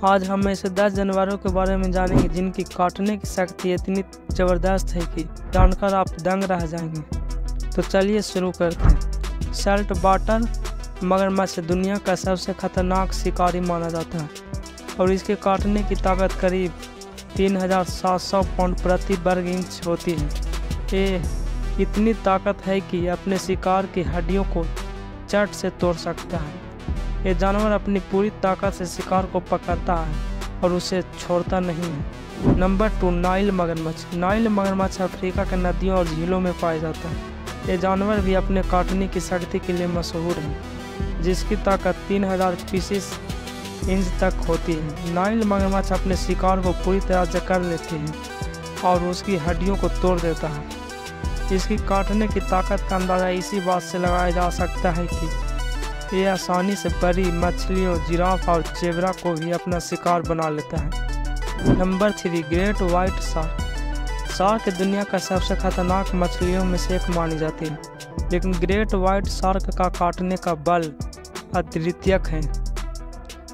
आज हम ऐसे 10 जानवरों के बारे में जानेंगे जिनकी काटने की शक्ति इतनी ज़बरदस्त है कि जानकर आप दंग रह जाएंगे। तो चलिए शुरू करते हैं। सल्ट वाटर मगरमच्छ दुनिया का सबसे खतरनाक शिकारी माना जाता है और इसके काटने की ताकत करीब 3700 पाउंड प्रति वर्ग इंच होती है। ये इतनी ताकत है कि अपने शिकार की हड्डियों को चट से तोड़ सकता है। ये जानवर अपनी पूरी ताकत से शिकार को पकड़ता है और उसे छोड़ता नहीं है। नंबर 2, नाइल मगरमच्छ। नाइल मगरमच्छ अफ्रीका के नदियों और झीलों में पाया जाता है। ये जानवर भी अपने काटने की शक्ति के लिए मशहूर है, जिसकी ताकत 3000 पीसीस इंच तक होती है। नाइल मगरमच्छ अपने शिकार को पूरी तरह जकड़ लेती है और उसकी हड्डियों को तोड़ देता है। इसकी काटने की ताकत का अंदाज़ा इसी बात से लगाया जा सकता है कि ये आसानी से बड़ी मछलियों, जिराफ और जेब्रा को भी अपना शिकार बना लेता है। Number 3, great white shark. Shark दुनिया का सबसे खतरनाक मछलियों में से एक मानी जाती है, लेकिन ग्रेट वाइट शार्क का काटने का बल अद्वितीय है।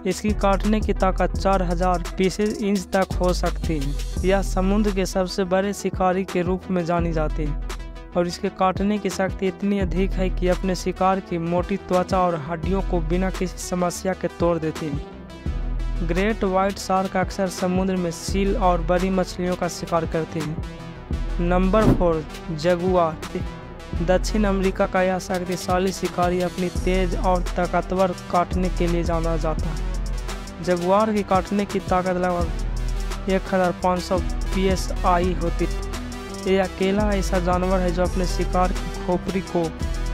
इसकी काटने की ताकत 4000 पीसीस इंच तक हो सकती है। यह समुद्र के सबसे बड़े शिकारी के रूप में जानी जाती है और इसके काटने की शक्ति इतनी अधिक है कि अपने शिकार की मोटी त्वचा और हड्डियों को बिना किसी समस्या के तोड़ देती है। ग्रेट वाइट शार्क अक्सर समुद्र में सील और बड़ी मछलियों का शिकार करती है। Number 4, Jaguar. दक्षिण अमेरिका का यह शक्तिशाली शिकारी अपनी तेज और ताकतवर काटने के लिए जाना जाता है। जगुआर की काटने की ताकत लगभग 1500 psi होती है। ये अकेला ऐसा जानवर है जो अपने शिकार की खोपड़ी को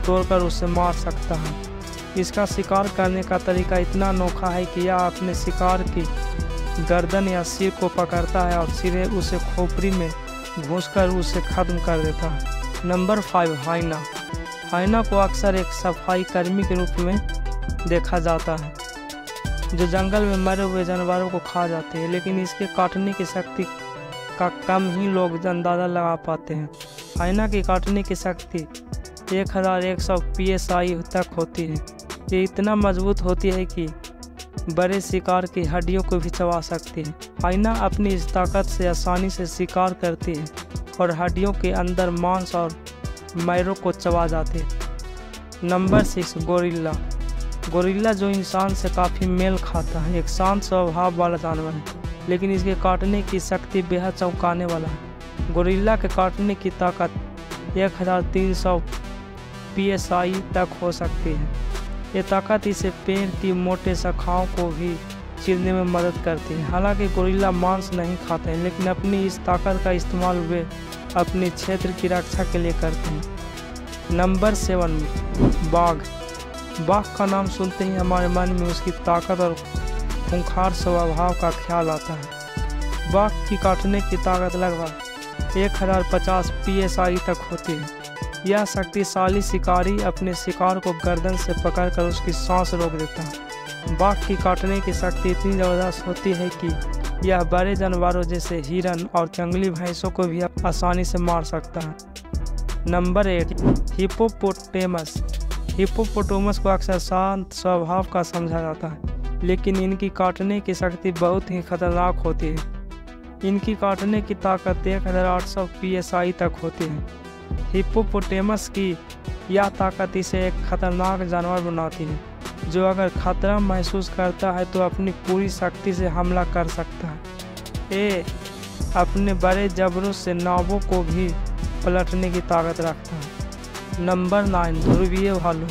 तोड़कर उसे मार सकता है। इसका शिकार करने का तरीका इतना अनोखा है कि यह अपने शिकार की गर्दन या सिर को पकड़ता है और सीधे उसे खोपड़ी में घुसकर उसे खत्म कर देता है। नंबर 5, हाइना। हाइना को अक्सर एक सफाई कर्मी के रूप में देखा जाता है जो जंगल में मरे हुए जानवरों को खा जाते हैं, लेकिन इसके काटने की शक्ति का कम ही लोग अंदाज़ा लगा पाते हैं। हाइना की काटने की शक्ति 1100 psi तक होती है। ये इतना मजबूत होती है कि बड़े शिकार की हड्डियों को भी चबा सकती है। हाइना अपनी इस ताकत से आसानी से शिकार करती है और हड्डियों के अंदर मांस और मैरों को चबा जाती है। Number 6, gorilla. गोरिल्ला जो इंसान से काफ़ी मेल खाता है, एक शांत स्वभाव वाला जानवर है, लेकिन इसके काटने की शक्ति बेहद चौंकाने वाला है। गोरिल्ला के काटने की ताकत 1300 psi तक हो सकती है। ये ताकत इसे पेड़ की मोटे शाखाओं को भी चीरने में मदद करती है। हालांकि गोरिल्ला मांस नहीं खाते हैं, लेकिन अपनी इस ताकत का इस्तेमाल वे अपने क्षेत्र की रक्षा के लिए करते हैं। नंबर 7, बाघ। बाघ का नाम सुनते ही हमारे मन में उसकी ताकत और खूंखार स्वभाव का ख्याल आता है। बाघ की काटने की ताकत लगभग 1050 psi तक होती है। यह शक्तिशाली शिकारी अपने शिकार को गर्दन से पकड़कर उसकी सांस रोक देता है। बाघ की काटने की शक्ति इतनी ज़बरदस्त होती है कि यह बड़े जानवरों जैसे हिरन और जंगली भैंसों को भी आसानी से मार सकता है। Number 8, hippopotamus. हिप्पोपोटेमस को अक्सर शांत स्वभाव का समझा जाता है, लेकिन इनकी काटने की शक्ति बहुत ही खतरनाक होती है। इनकी काटने की ताकत 1800 psi तक होती है। हिप्पोपोटेमस की यह ताकत इसे एक खतरनाक जानवर बनाती है, जो अगर खतरा महसूस करता है तो अपनी पूरी शक्ति से हमला कर सकता है। ये अपने बड़े जबड़ों से नावों को भी पलटने की ताकत रखता है। नंबर 9, ध्रुवीय भालू।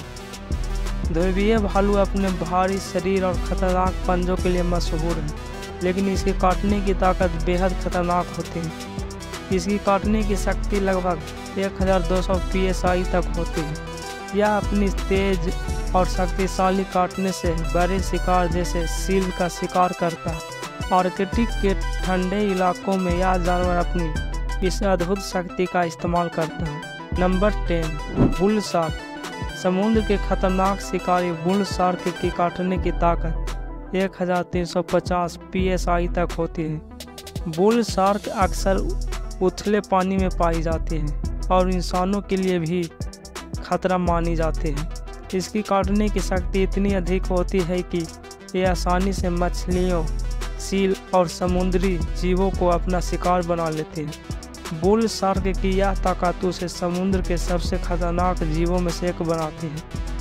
ध्रुवीय भालू अपने भारी शरीर और खतरनाक पंजों के लिए मशहूर है, लेकिन इसके काटने की ताकत बेहद खतरनाक होती है। इसकी काटने की शक्ति लगभग 1200 psi तक होती है। यह अपनी तेज और शक्तिशाली काटने से बड़े शिकार जैसे सील का शिकार करता है। आर्कटिक के ठंडे इलाकों में यह जानवर अपनी इस अद्भुत शक्ति का इस्तेमाल करता है। Number 10, bull shark. समुद्र के खतरनाक शिकारी बुल शार्क की काटने की ताकत 1350 psi तक होती है। बुल शार्क अक्सर उथले पानी में पाई जाती है और इंसानों के लिए भी खतरा मानी जाती है। इसकी काटने की शक्ति इतनी अधिक होती है कि ये आसानी से मछलियों, सील और समुद्री जीवों को अपना शिकार बना लेते हैं। बुल शार्क की यह ताकत उसे समुद्र के सबसे खतरनाक जीवों में से एक बनाती है।